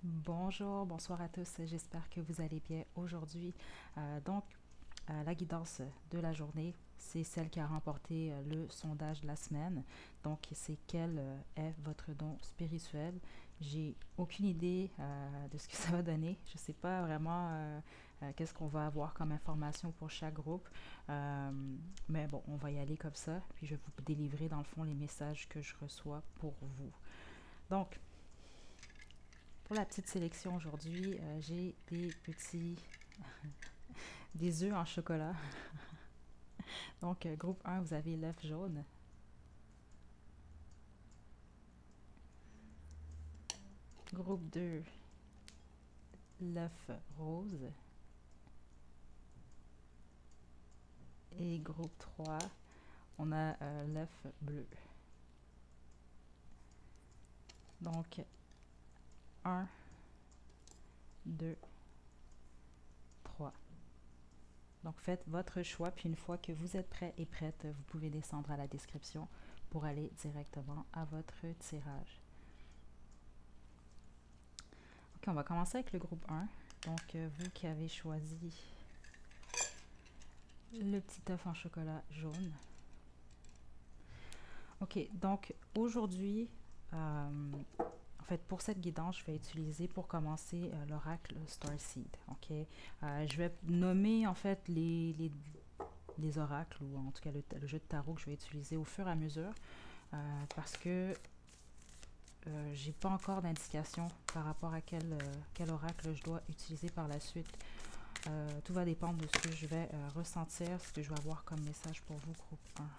Bonjour, bonsoir à tous. J'espère que vous allez bien aujourd'hui. La guidance de la journée, c'est celle qui a remporté le sondage de la semaine. Donc, c'est quel est votre don spirituel. J'ai aucune idée de ce que ça va donner. Je ne sais pas vraiment qu'est-ce qu'on va avoir comme information pour chaque groupe. Euh, mais bon, on va y aller comme ça. Puis, je vais vous délivrer dans le fond les messages que je reçois pour vous. Donc, pour la petite sélection aujourd'hui, j'ai des œufs en chocolat. Donc, groupe 1, vous avez l'œuf jaune. Groupe 2, l'œuf rose. Et groupe 3, on a l'œuf bleu. Donc, un, 2, 3. Donc, faites votre choix, puis une fois que vous êtes prêt et prête, vous pouvez descendre à la description pour aller directement à votre tirage. Ok, on va commencer avec le groupe 1. Donc, vous qui avez choisi le petit œuf en chocolat jaune. Ok, donc aujourd'hui, en fait, pour cette guidance, je vais utiliser pour commencer l'oracle Starseed. Ok, je vais nommer en fait les oracles ou en tout cas le jeu de tarot que je vais utiliser au fur et à mesure parce que j'ai pas encore d'indication par rapport à quel oracle je dois utiliser par la suite. Tout va dépendre de ce que je vais ressentir, ce que je vais avoir comme message pour vous, groupe 1.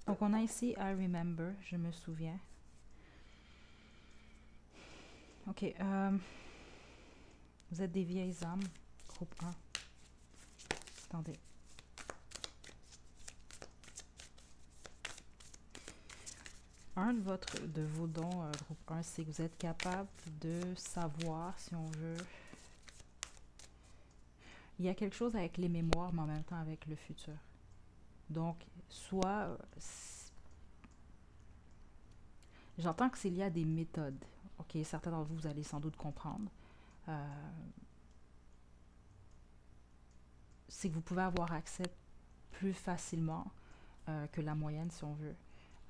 Donc, on a ici I remember, je me souviens. Ok, vous êtes des vieilles âmes, groupe 1. Attendez. Un de vos dons, groupe 1, c'est que vous êtes capable de savoir, si on veut. Il y a quelque chose avec les mémoires, mais en même temps avec le futur. Donc, soit. J'entends que c'est lié à des méthodes. Ok, certains d'entre vous, vous allez sans doute comprendre. C'est que vous pouvez avoir accès plus facilement que la moyenne, si on veut,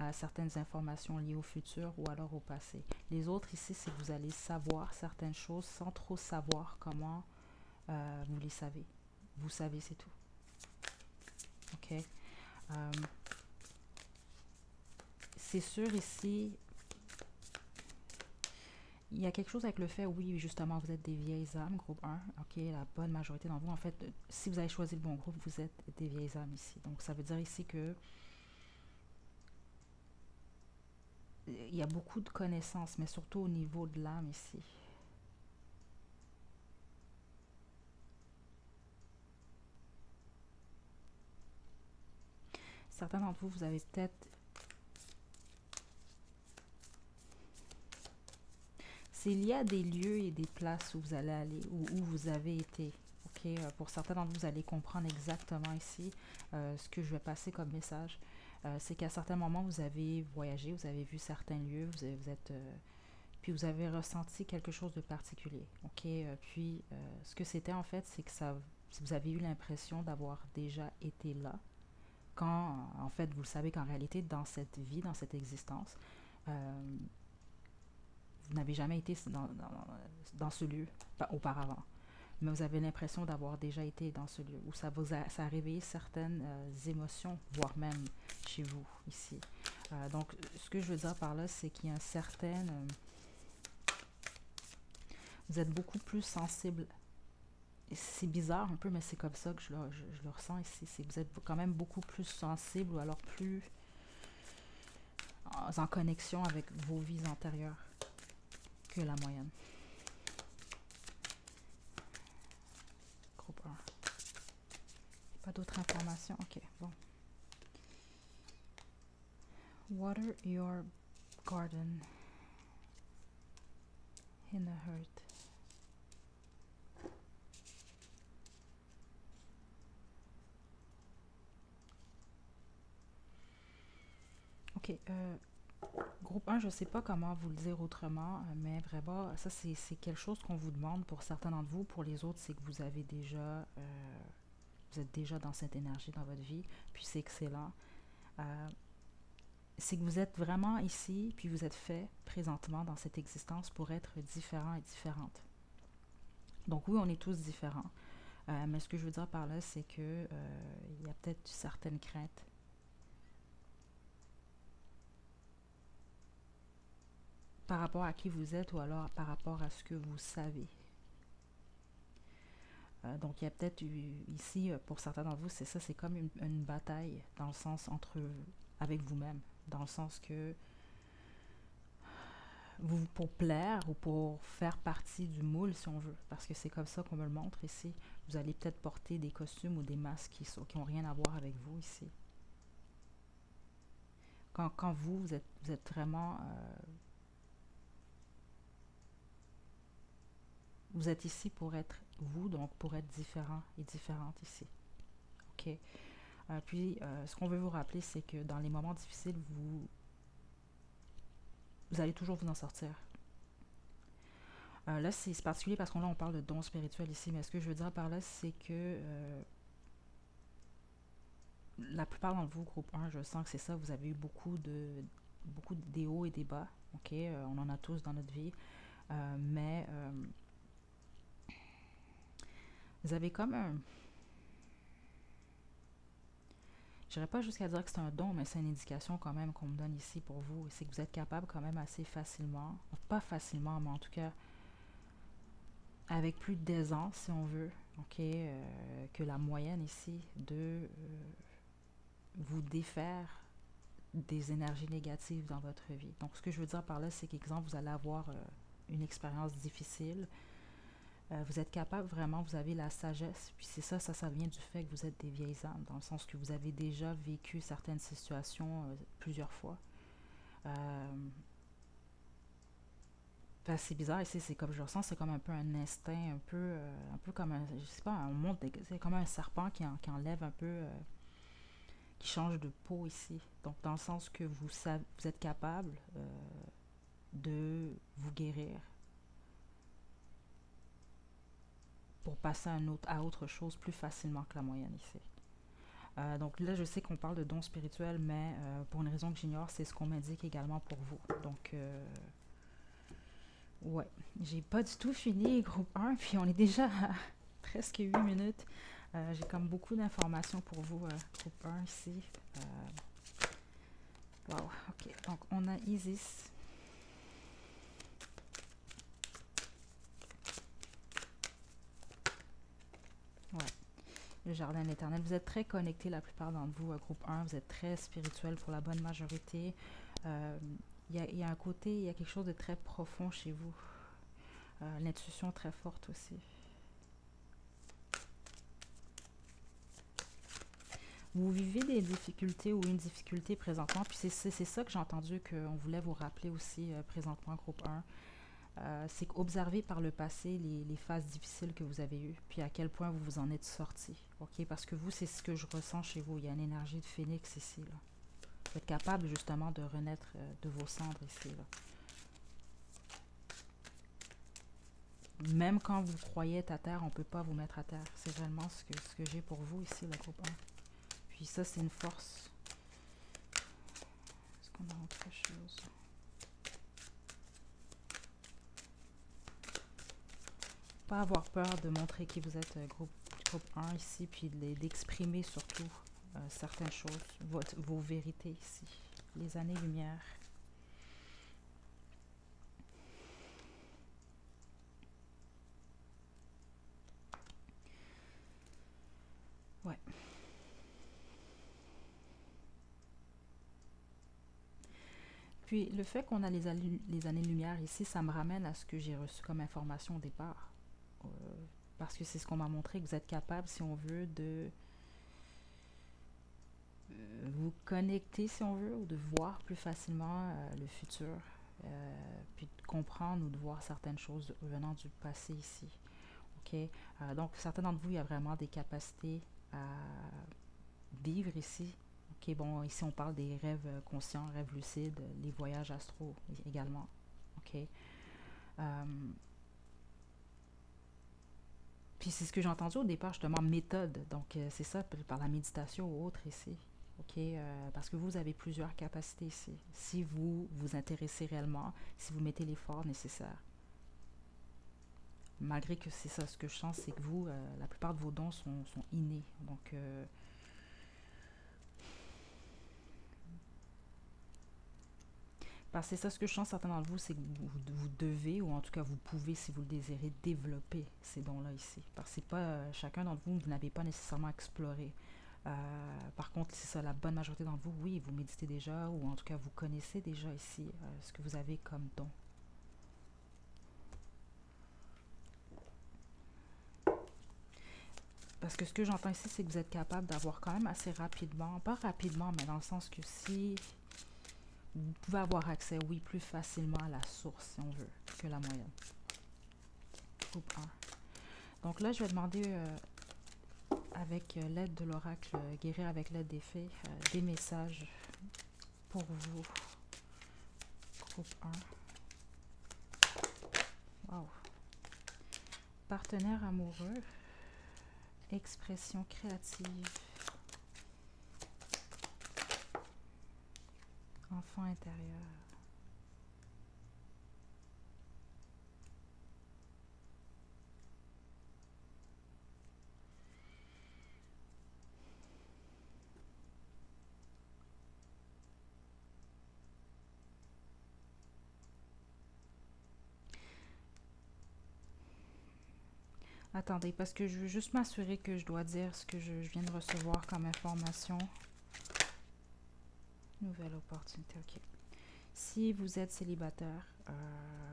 à certaines informations liées au futur ou alors au passé. Les autres ici, c'est que vous allez savoir certaines choses sans trop savoir comment vous les savez. Vous savez, c'est tout. OK? C'est sûr ici, il y a quelque chose avec le fait, oui, justement, vous êtes des vieilles âmes, groupe 1. OK, la bonne majorité d'entre vous, en fait, si vous avez choisi le bon groupe, vous êtes des vieilles âmes ici. Donc, ça veut dire ici que il y a beaucoup de connaissances, mais surtout au niveau de l'âme ici. Certains d'entre vous, vous avez peut-être... C'est lié à des lieux et des places où vous allez aller, où vous avez été. Ok, pour certains d'entre vous, vous allez comprendre exactement ici ce que je vais passer comme message. C'est qu'à certains moments, vous avez voyagé, vous avez vu certains lieux, vous êtes... puis vous avez ressenti quelque chose de particulier. Ok, ce que c'était en fait, c'est que ça, vous avez eu l'impression d'avoir déjà été là, quand en fait vous le savez qu'en réalité dans cette vie, dans cette existence, vous n'avez jamais été dans ce lieu auparavant. Mais vous avez l'impression d'avoir déjà été dans ce lieu, où ça a réveillé certaines émotions, voire même chez vous, ici. Donc, ce que je veux dire par là, c'est qu'il y a un certain... vous êtes beaucoup plus sensible. C'est bizarre un peu, mais c'est comme ça que je le ressens ici. C'est que vous êtes quand même beaucoup plus sensible ou alors plus en connexion avec vos vies antérieures que la moyenne. Groupe 1. Pas d'autres informations? Ok, bon. Water your garden in a hurt. OK. Groupe un, je ne sais pas comment vous le dire autrement, mais vraiment, ça, c'est quelque chose qu'on vous demande pour certains d'entre vous. Pour les autres, c'est que vous avez déjà, vous êtes déjà dans cette énergie dans votre vie, puis c'est excellent. Euh, c'est que vous êtes vraiment ici, puis vous êtes fait présentement dans cette existence pour être différent et différente. Donc oui, on est tous différents. Mais ce que je veux dire par là, c'est que il y a peut-être certaines craintes par rapport à qui vous êtes ou alors par rapport à ce que vous savez. Donc il y a peut-être ici, pour certains d'entre vous, c'est ça, c'est comme une bataille dans le sens entre avec vous-même, dans le sens que vous, pour plaire ou pour faire partie du moule, si on veut, parce que c'est comme ça qu'on me le montre ici, vous allez peut-être porter des costumes ou des masques qui ont rien à voir avec vous ici. Quand vous êtes vraiment... vous êtes ici pour être vous, donc pour être différent et différente ici. OK? Ce qu'on veut vous rappeler, c'est que dans les moments difficiles, vous allez toujours vous en sortir. Là, c'est particulier parce qu'on là, on parle de dons spirituels ici, mais ce que je veux dire par là, c'est que la plupart d'entre vous, groupe un, je sens que c'est ça, vous avez eu beaucoup des hauts et des bas, ok? On en a tous dans notre vie, mais vous avez comme un... Je n'irais pas jusqu'à dire que c'est un don, mais c'est une indication quand même qu'on me donne ici pour vous, c'est que vous êtes capable quand même assez facilement, pas facilement, mais en tout cas avec plus d'aisance, si on veut, ok, que la moyenne ici, de vous défaire des énergies négatives dans votre vie. Donc, ce que je veux dire par là, c'est qu'exemple, vous allez avoir une expérience difficile. Vous êtes capable vraiment, vous avez la sagesse. Puis c'est ça, ça vient du fait que vous êtes des vieilles âmes, dans le sens que vous avez déjà vécu certaines situations plusieurs fois. C'est bizarre ici, c'est comme je ressens, c'est comme un peu un instinct, un peu comme un, je sais pas, c'est comme un serpent qui enlève un peu, qui change de peau ici. Donc dans le sens que vous êtes capable de vous guérir pour passer à autre chose plus facilement que la moyenne ici. Donc là, je sais qu'on parle de dons spirituels, mais pour une raison que j'ignore, c'est ce qu'on m'indique également pour vous. Donc, ouais, j'ai pas du tout fini groupe un, puis on est déjà à presque 8 minutes. J'ai comme beaucoup d'informations pour vous, groupe un ici. Wow, ok. Donc, on a Isis. Ouais. Le jardin de l'éternel. Vous êtes très connectés, la plupart d'entre vous, groupe un. Vous êtes très spirituel pour la bonne majorité. Il y a un côté, il y a quelque chose de très profond chez vous. L'intuition très forte aussi. Vous vivez des difficultés ou une difficulté présentement, puis c'est ça que j'ai entendu qu'on voulait vous rappeler aussi présentement, groupe un. C'est qu'observer par le passé les phases difficiles que vous avez eues, puis à quel point vous vous en êtes sorti. Ok, parce que vous, c'est ce que je ressens chez vous. Il y a une énergie de phénix ici. Là. Vous êtes capable justement de renaître de vos cendres ici. Là. Même quand vous croyez être à terre, on ne peut pas vous mettre à terre. C'est réellement ce que j'ai pour vous ici, le groupe 1. Puis ça, c'est une force. Est-ce qu'on a autre chose? Pas avoir peur de montrer qui vous êtes, groupe 1 ici, puis d'exprimer surtout certaines choses, vos vérités ici. Les années-lumière. Ouais. Puis le fait qu'on a les années-lumière ici, ça me ramène à ce que j'ai reçu comme information au départ. Parce que c'est ce qu'on m'a montré, que vous êtes capable, si on veut, de vous connecter, si on veut, ou de voir plus facilement le futur, puis de comprendre ou de voir certaines choses venant du passé ici. Ok, donc certains d'entre vous, il y a vraiment des capacités à vivre ici, Ok, bon, ici on parle des rêves conscients, rêves lucides, les voyages astro également. Ok. Euh, Puis c'est ce que j'ai entendu au départ, justement, méthode. Donc c'est ça, par la méditation ou autre ici. Ok, parce que vous avez plusieurs capacités ici. Si vous vous intéressez réellement, si vous mettez l'effort nécessaire. Malgré que c'est ça, ce que je sens, c'est que vous, la plupart de vos dons sont innés. Donc, parce que c'est ça, ce que je sens, certains d'entre vous, c'est que vous devez, ou en tout cas vous pouvez, si vous le désirez, développer ces dons-là ici. Parce que c'est pas, chacun d'entre vous, vous n'avez pas nécessairement exploré. Par contre, c'est ça, la bonne majorité d'entre vous, oui, vous méditez déjà, ou en tout cas vous connaissez déjà ici ce que vous avez comme don. Parce que ce que j'entends ici, c'est que vous êtes capable d'avoir quand même assez rapidement, pas rapidement, mais dans le sens que si vous pouvez avoir accès, oui, plus facilement à la source, si on veut, que la moyenne. Groupe 1. Donc là, je vais demander, avec l'aide de l'oracle, guérir avec l'aide des fées, des messages pour vous. Groupe 1. Wow. Partenaire amoureux. Expression créative. Enfant intérieur. Attendez, parce que je veux juste m'assurer que je dois dire ce que je viens de recevoir comme information. Nouvelle opportunité, ok. Si vous êtes célibataire,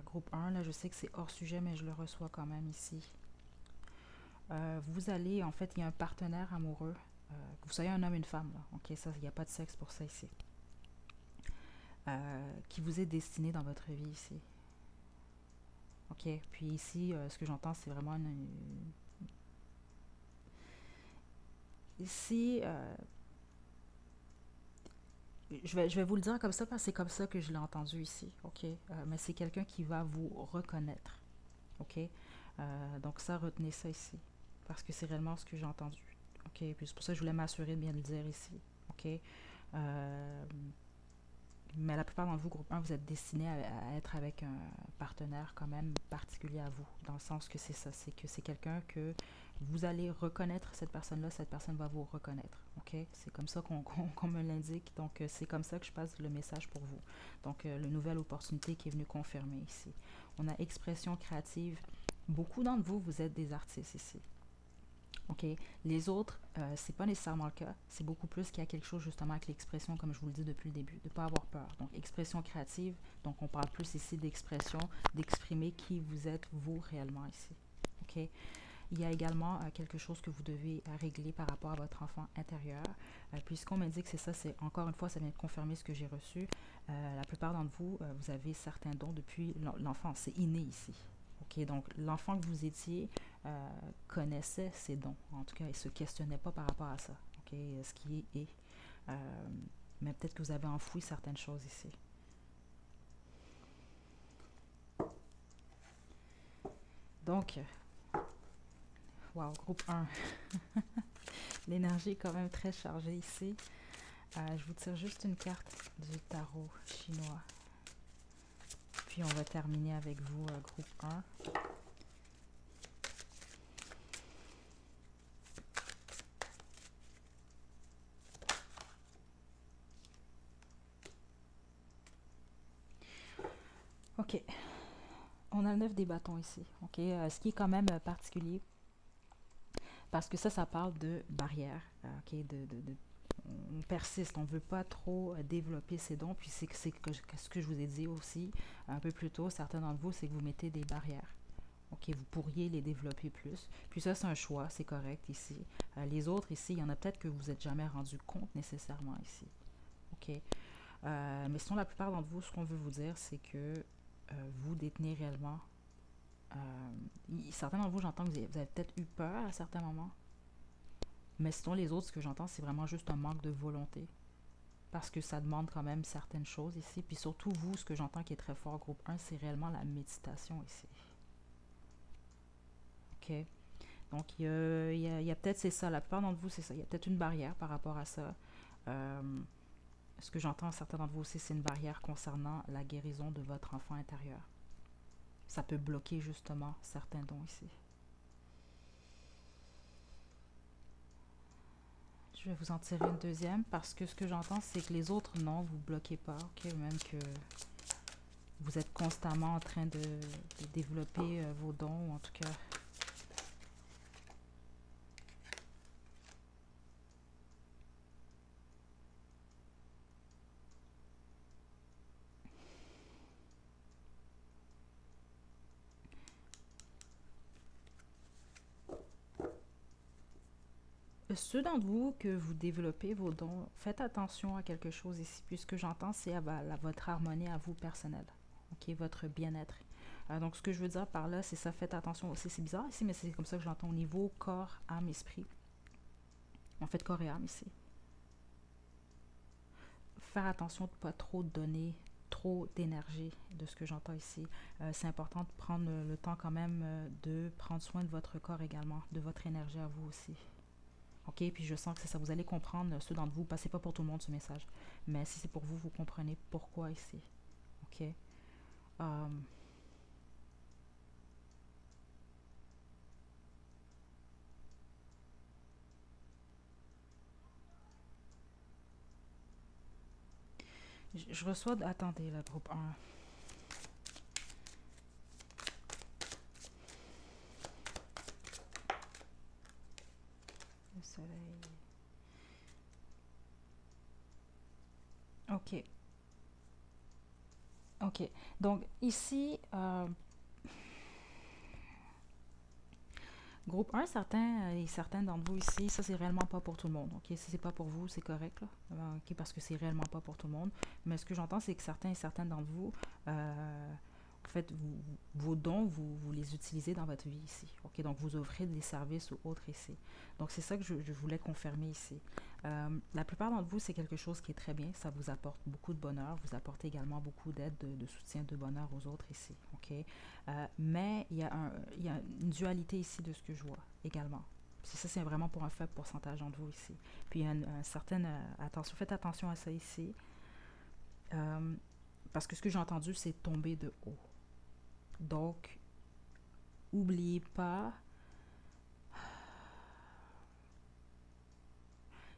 groupe 1, là je sais que c'est hors sujet, mais je le reçois quand même ici. Vous allez, en fait, il y a un partenaire amoureux, que vous soyez un homme, une femme, là, ok, ça, il n'y a pas de sexe pour ça ici, qui vous est destiné dans votre vie ici. Ok, puis ici, ce que j'entends, c'est vraiment ici, je vais vous le dire comme ça parce que c'est comme ça que je l'ai entendu ici, ok? Mais c'est quelqu'un qui va vous reconnaître, ok? Donc ça, retenez ça ici, parce que c'est réellement ce que j'ai entendu, ok? Puis c'est pour ça que je voulais m'assurer de bien le dire ici, ok? Euh, mais la plupart d'entre vous, groupe 1, vous êtes destiné à être avec un partenaire quand même particulier à vous, dans le sens que c'est ça, c'est que c'est quelqu'un que vous allez reconnaître cette personne-là, cette personne va vous reconnaître, ok? C'est comme ça qu'on me l'indique, donc c'est comme ça que je passe le message pour vous. Donc, la nouvelle opportunité qui est venue confirmer ici. On a expression créative. Beaucoup d'entre vous, vous êtes des artistes ici. OK. Les autres, c'est pas nécessairement le cas. C'est beaucoup plus qu'il y a quelque chose justement avec l'expression, comme je vous le dis depuis le début, de ne pas avoir peur. Donc, expression créative. Donc, on parle plus ici d'expression, d'exprimer qui vous êtes vous réellement ici. OK. Il y a également quelque chose que vous devez régler par rapport à votre enfant intérieur. Puisqu'on m'indique que c'est ça, c'est encore une fois, ça vient de confirmer ce que j'ai reçu. La plupart d'entre vous, vous avez certains dons depuis l'enfance. C'est inné ici. Ok, donc l'enfant que vous étiez connaissait ses dons, en tout cas, il ne se questionnait pas par rapport à ça. Ok, ce qui est. Euh, mais peut-être que vous avez enfoui certaines choses ici. Donc, wow, groupe 1. L'énergie est quand même très chargée ici. Je vous tire juste une carte du tarot chinois. Puis on va terminer avec vous, groupe 1. Ok, on a le 9 des bâtons ici. Ok, ce qui est quand même particulier, parce que ça parle de barrière. Ok, on persiste, on ne veut pas trop développer ses dons. Puis c'est ce que je vous ai dit aussi un peu plus tôt, certains d'entre vous, c'est que vous mettez des barrières. Ok, vous pourriez les développer plus. Puis ça, c'est un choix, c'est correct ici. Les autres ici, il y en a peut-être que vous n'êtes jamais rendu compte nécessairement ici. Ok, mais sinon, la plupart d'entre vous, ce qu'on veut vous dire, c'est que vous détenez réellement. Certains d'entre vous, j'entends que vous avez peut-être eu peur à certains moments. Mais sinon, les autres, ce que j'entends, c'est vraiment juste un manque de volonté. parce que ça demande quand même certaines choses ici. Puis surtout vous, ce que j'entends qui est très fort, groupe 1, c'est réellement la méditation ici. OK? Donc, il y a peut-être, c'est ça, la plupart d'entre vous, c'est ça. Il y a peut-être une barrière par rapport à ça. Ce que j'entends, certains d'entre vous aussi, c'est une barrière concernant la guérison de votre enfant intérieur. Ça peut bloquer justement certains dons ici. Je vais vous en tirer une deuxième parce que ce que j'entends, c'est que les autres, non, vous ne bloquez pas. OK? Même que vous êtes constamment en train de développer vos dons, ou en tout cas... Ceux d'entre vous que vous développez vos dons, faites attention à quelque chose ici, puisque j'entends, c'est à votre harmonie à vous personnelle, ok, votre bien-être. Donc, ce que je veux dire par là, c'est ça, faites attention aussi. C'est bizarre ici, mais c'est comme ça que j'entends au niveau corps, âme, esprit. En fait, corps et âme ici. Faire attention de ne pas trop donner trop d'énergie de ce que j'entends ici. C'est important de prendre le temps quand même de prendre soin de votre corps également, de votre énergie à vous aussi. OK, puis je sens que c'est ça, vous allez comprendre, ceux d'entre vous, c'est pas pour tout le monde ce message, mais si c'est pour vous, vous comprenez pourquoi ici. OK. Je reçois, attendez, le groupe 1. Le soleil. OK. OK. Donc, ici, groupe 1, certains et certaines d'entre vous ici, ça, c'est réellement pas pour tout le monde. OK? Si c'est pas pour vous, c'est correct, là. OK? Parce que c'est réellement pas pour tout le monde. Mais ce que j'entends, c'est que certains et certaines d'entre vous, en fait, vos dons, vous les utilisez dans votre vie ici. OK? Donc, vous offrez des services ou autres ici. Donc, c'est ça que je voulais confirmer ici. La plupart d'entre vous, c'est quelque chose qui est très bien. Ça vous apporte beaucoup de bonheur. Vous apportez également beaucoup d'aide, de soutien, de bonheur aux autres ici. OK? Mais il y a une dualité ici de ce que je vois également. Puis ça, c'est vraiment pour un faible pourcentage d'entre vous ici. Puis il y a une certaine attention. Faites attention à ça ici. Parce que ce que j'ai entendu, c'est tomber de haut. Donc, n'oubliez pas,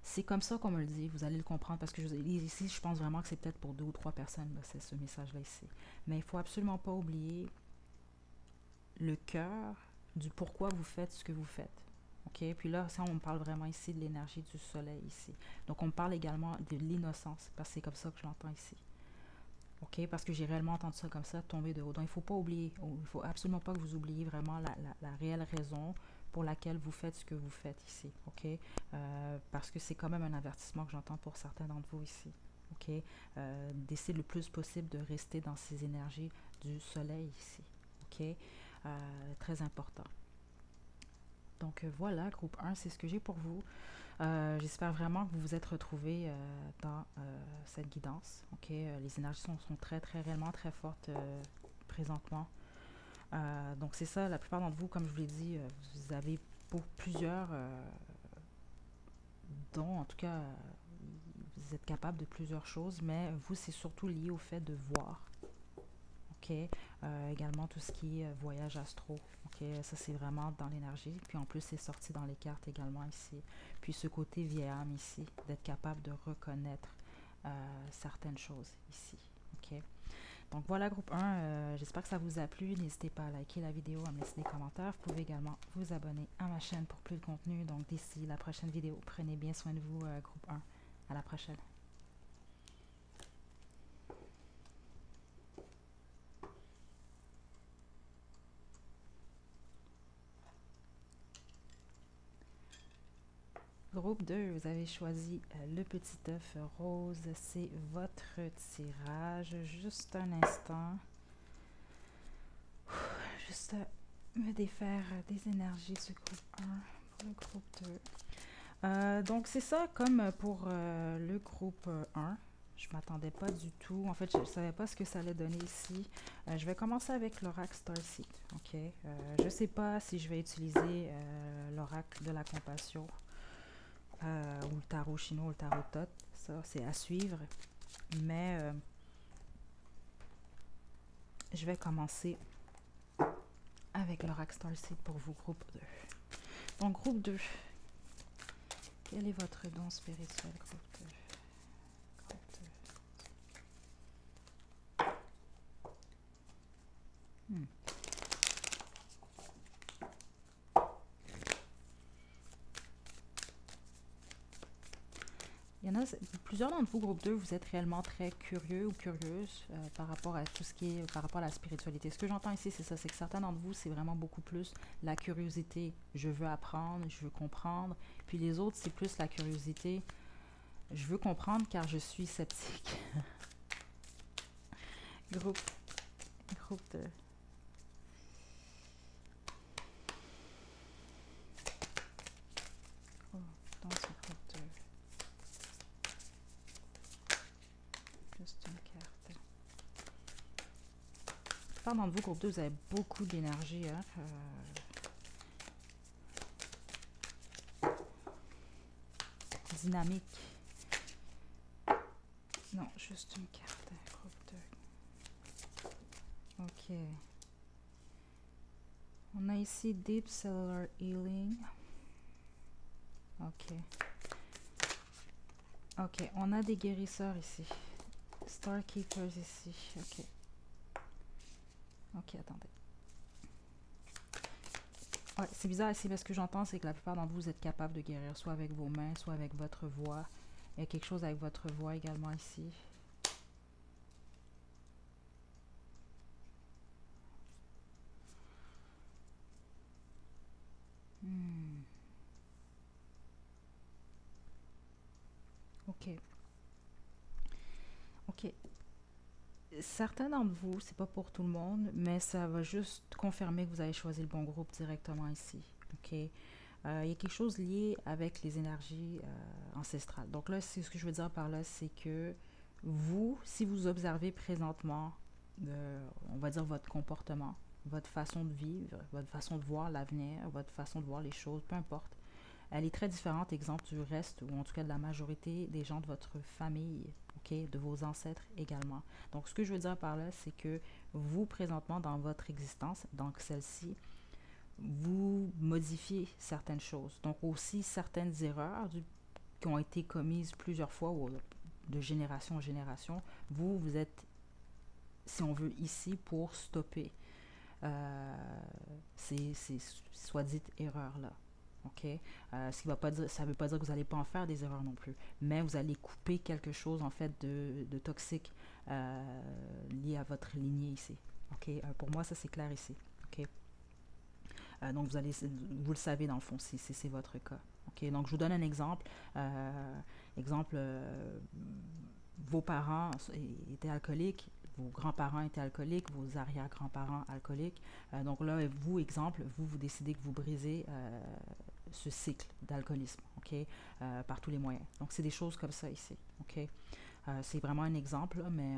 c'est comme ça qu'on me le dit, vous allez le comprendre, parce que ici, je pense vraiment que c'est peut-être pour 2 ou 3 personnes, là, c'est ce message-là ici. Mais il ne faut absolument pas oublier le cœur du pourquoi vous faites ce que vous faites. OK? Puis là, ça, on parle vraiment ici de l'énergie du soleil ici. Donc, on parle également de l'innocence, parce que c'est comme ça que je l'entends ici. OK? Parce que j'ai réellement entendu ça comme ça, tomber de haut. Donc, il ne faut pas oublier, il ne faut absolument pas que vous oubliez vraiment la réelle raison pour laquelle vous faites ce que vous faites ici. OK? Parce que c'est quand même un avertissement que j'entends pour certains d'entre vous ici. OK? D'essayer le plus possible de rester dans ces énergies du soleil ici. OK? Très important. Donc voilà, groupe 1, c'est ce que j'ai pour vous. J'espère vraiment que vous vous êtes retrouvés dans cette guidance. OK? Les énergies sont très, très, réellement très fortes présentement. Donc c'est ça, la plupart d'entre vous, comme je vous l'ai dit, vous avez pour plusieurs dons, en tout cas, vous êtes capable de plusieurs choses, mais vous, c'est surtout lié au fait de voir. OK? Également tout ce qui est voyage astro. OK? Ça, c'est vraiment dans l'énergie. Puis en plus, c'est sorti dans les cartes également ici. Puis ce côté vieille âme ici, d'être capable de reconnaître certaines choses ici. OK? Donc voilà, groupe 1, j'espère que ça vous a plu. N'hésitez pas à liker la vidéo, à me laisser des commentaires. Vous pouvez également vous abonner à ma chaîne pour plus de contenu. Donc d'ici la prochaine vidéo, prenez bien soin de vous, groupe 1. À la prochaine. Groupe 2, vous avez choisi le petit œuf rose. C'est votre tirage. Juste un instant. Juste me défaire des énergies du groupe 1 pour le groupe 2. Donc c'est ça, comme pour le groupe 1. Je m'attendais pas du tout. En fait, je ne savais pas ce que ça allait donner ici. Je vais commencer avec l'oracle Starseed. Ok. Je ne sais pas si je vais utiliser l'oracle de la compassion ou le tarot chinois ou le tarot Tot. Ça, c'est à suivre. Mais je vais commencer avec l'oracle Starseed pour vous, groupe 2. Donc, groupe 2. Quel est votre don spirituel, groupe 2? Groupe 2. Il y en a plusieurs d'entre vous, groupe 2, vous êtes réellement très curieux ou curieuse par rapport à tout ce qui est, par rapport à la spiritualité. Ce que j'entends ici, c'est ça, c'est que certains d'entre vous, c'est vraiment beaucoup plus la curiosité. Je veux apprendre, je veux comprendre. Puis les autres, c'est plus la curiosité. Je veux comprendre car je suis sceptique. groupe, groupe 2. Oh, dans ce groupe 2. Juste une carte. La plupart d'entre vous, groupe 2, vous avez beaucoup d'énergie. Hein? Dynamique. Non, juste une carte. Groupe 2. Ok. On a ici Deep Cellular Healing. Ok. Ok, on a des guérisseurs ici. Star Keepers ici. Ok. Ok, attendez. Ouais, c'est bizarre ici parce que j'entends, c'est que la plupart d'entre vous êtes capables de guérir, soit avec vos mains, soit avec votre voix. Il y a quelque chose avec votre voix également ici. Ok. Ok. Certains d'entre vous, c'est pas pour tout le monde, mais ça va juste confirmer que vous avez choisi le bon groupe directement ici. Ok. Il y a quelque chose lié avec les énergies ancestrales. Donc là, c'est ce que je veux dire par là, c'est que vous, si vous observez présentement, on va dire votre comportement, votre façon de vivre, votre façon de voir l'avenir, votre façon de voir les choses, peu importe, elle est très différente, exemple, du reste, ou en tout cas de la majorité des gens de votre famille, ok, de vos ancêtres également. Donc, ce que je veux dire par là, c'est que vous, présentement, dans votre existence, donc celle-ci, vous modifiez certaines choses. Donc, aussi certaines erreurs qui ont été commises plusieurs fois ou de génération en génération, vous êtes, si on veut, ici pour stopper ces soi-dites erreurs-là. Ok, ce qui va pas dire, ça ne veut pas dire que vous n'allez pas en faire des erreurs non plus, mais vous allez couper quelque chose en fait de toxique lié à votre lignée ici. Ok, pour moi ça c'est clair ici. Ok, donc vous le savez dans le fond si c'est votre cas. Ok, donc je vous donne un exemple. Exemple, vos parents étaient alcooliques, vos grands-parents étaient alcooliques, vos arrière-grands-parents alcooliques. Donc là, vous, exemple, vous décidez que vous brisez ce cycle d'alcoolisme, ok, par tous les moyens. Donc c'est des choses comme ça ici, ok. C'est vraiment un exemple, là, mais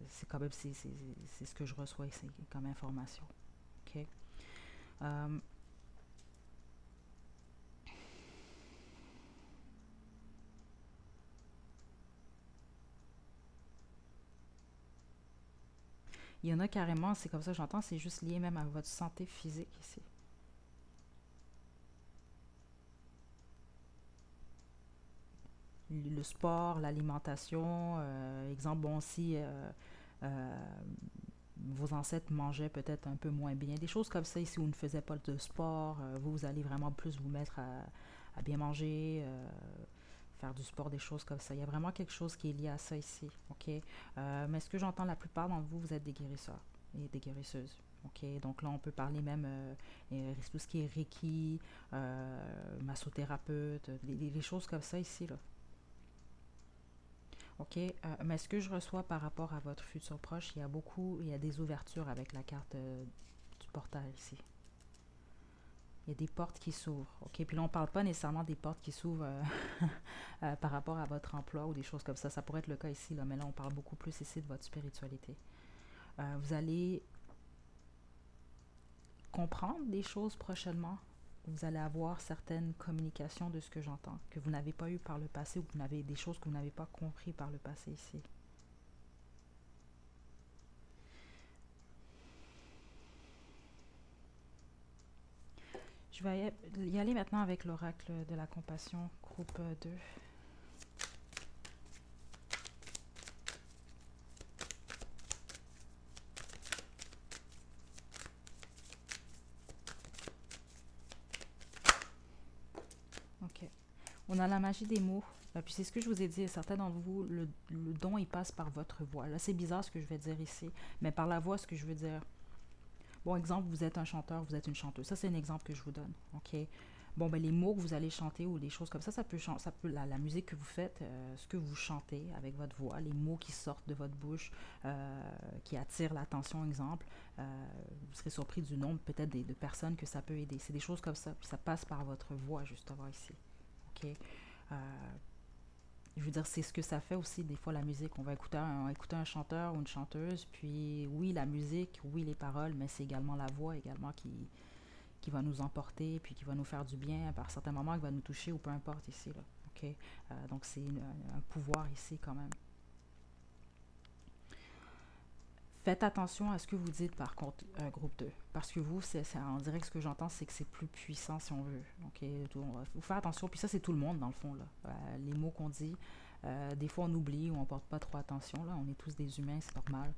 c'est quand même c'est ce que je reçois ici comme information, ok. Euh, il y en a carrément, c'est comme ça que j'entends, c'est juste lié même à votre santé physique ici. Le sport, l'alimentation, exemple, bon, si euh, vos ancêtres mangeaient peut-être un peu moins bien, des choses comme ça ici où on ne faisait pas de sport, vous allez vraiment plus vous mettre à bien manger, faire du sport, des choses comme ça. Il y a vraiment quelque chose qui est lié à ça ici, ok? Mais ce que j'entends, la plupart d'entre vous, vous êtes des guérisseurs et des guérisseuses. Ok, donc là, on peut parler même tout ce qui est Reiki, massothérapeute, des choses comme ça ici, là. OK. Mais ce que je reçois par rapport à votre futur proche, il y a des ouvertures avec la carte du portail ici. Il y a des portes qui s'ouvrent. OK? Puis là, on ne parle pas nécessairement des portes qui s'ouvrent par rapport à votre emploi ou des choses comme ça. Ça pourrait être le cas ici, là, mais là, on parle beaucoup plus ici de votre spiritualité. Vous allez comprendre des choses prochainement. Vous allez avoir certaines communications de ce que j'entends, que vous n'avez pas eu par le passé ou que vous n'avez des choses que vous n'avez pas compris par le passé ici. Je vais y aller maintenant avec l'oracle de la compassion, groupe 2. OK. On a la magie des mots. Puis c'est ce que je vous ai dit, certains d'entre vous, le don, il passe par votre voix. Là, c'est bizarre ce que je vais dire ici, mais par la voix, ce que je veux dire. Bon, exemple, vous êtes un chanteur, vous êtes une chanteuse. Ça, c'est un exemple que je vous donne. OK? Bon, ben les mots que vous allez chanter ou des choses comme ça peut la musique que vous faites, ce que vous chantez avec votre voix, les mots qui sortent de votre bouche, qui attirent l'attention, exemple, vous serez surpris du nombre peut-être de personnes que ça peut aider. C'est des choses comme ça, puis ça passe par votre voix, justement, ici. OK? Je veux dire, c'est ce que ça fait aussi, des fois, la musique. On va écouter un chanteur ou une chanteuse, puis oui, la musique, oui, les paroles, mais c'est également la voix également qui va nous emporter, puis qui va nous faire du bien, par certains moments, qui va nous toucher, ou peu importe ici, là. OK? Donc, c'est un pouvoir ici, quand même. Faites attention à ce que vous dites, par contre, groupe 2. Parce que vous, on dirait que ce que j'entends, c'est que c'est plus puissant, si on veut. OK? Faut faire attention. Puis ça, c'est tout le monde, dans le fond, là. Les mots qu'on dit, des fois, on oublie ou on porte pas trop attention, là. On est tous des humains, c'est normal.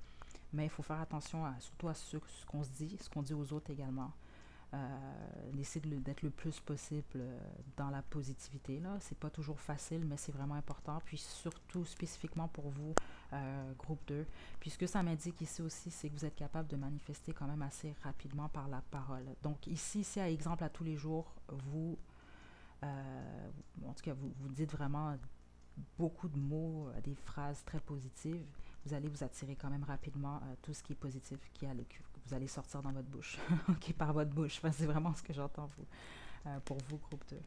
Mais il faut faire attention surtout à ce qu'on se dit, ce qu'on dit aux autres également. D'essayer d'être le plus possible dans la positivité. Là. C'est pas toujours facile, mais c'est vraiment important. Puis surtout, spécifiquement pour vous, groupe 2. Puis ce que ça m'indique ici aussi, c'est que vous êtes capable de manifester quand même assez rapidement par la parole. Donc ici, si à exemple à tous les jours, vous, en tout cas, vous dites vraiment beaucoup de mots, des phrases très positives, vous allez vous attirer quand même rapidement tout ce qui est positif que vous allez sortir dans votre bouche, OK, par votre bouche. Enfin, c'est vraiment ce que j'entends pour vous, groupe 2.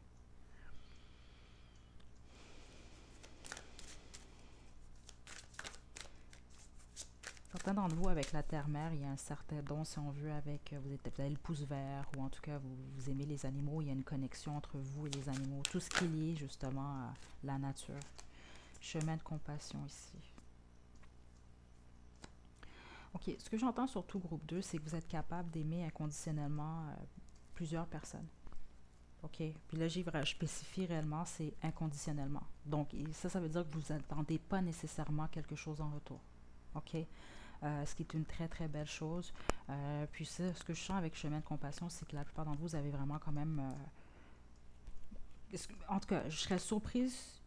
Certains d'entre vous, avec la terre-mère, il y a un certain don, si on veut, avec vous avez le pouce vert, ou en tout cas, vous aimez les animaux, il y a une connexion entre vous et les animaux, tout ce qui est lié justement à la nature. Chemin de compassion ici. OK, ce que j'entends surtout, groupe 2, c'est que vous êtes capable d'aimer inconditionnellement plusieurs personnes. OK? Puis là, je spécifie réellement, c'est inconditionnellement. Donc, ça veut dire que vous n'attendez pas nécessairement quelque chose en retour. OK? Ce qui est une très, très belle chose. Puis ça, ce que je sens avec Chemin de compassion, c'est que la plupart d'entre vous, vous avez vraiment quand même... en tout cas, je serais surprise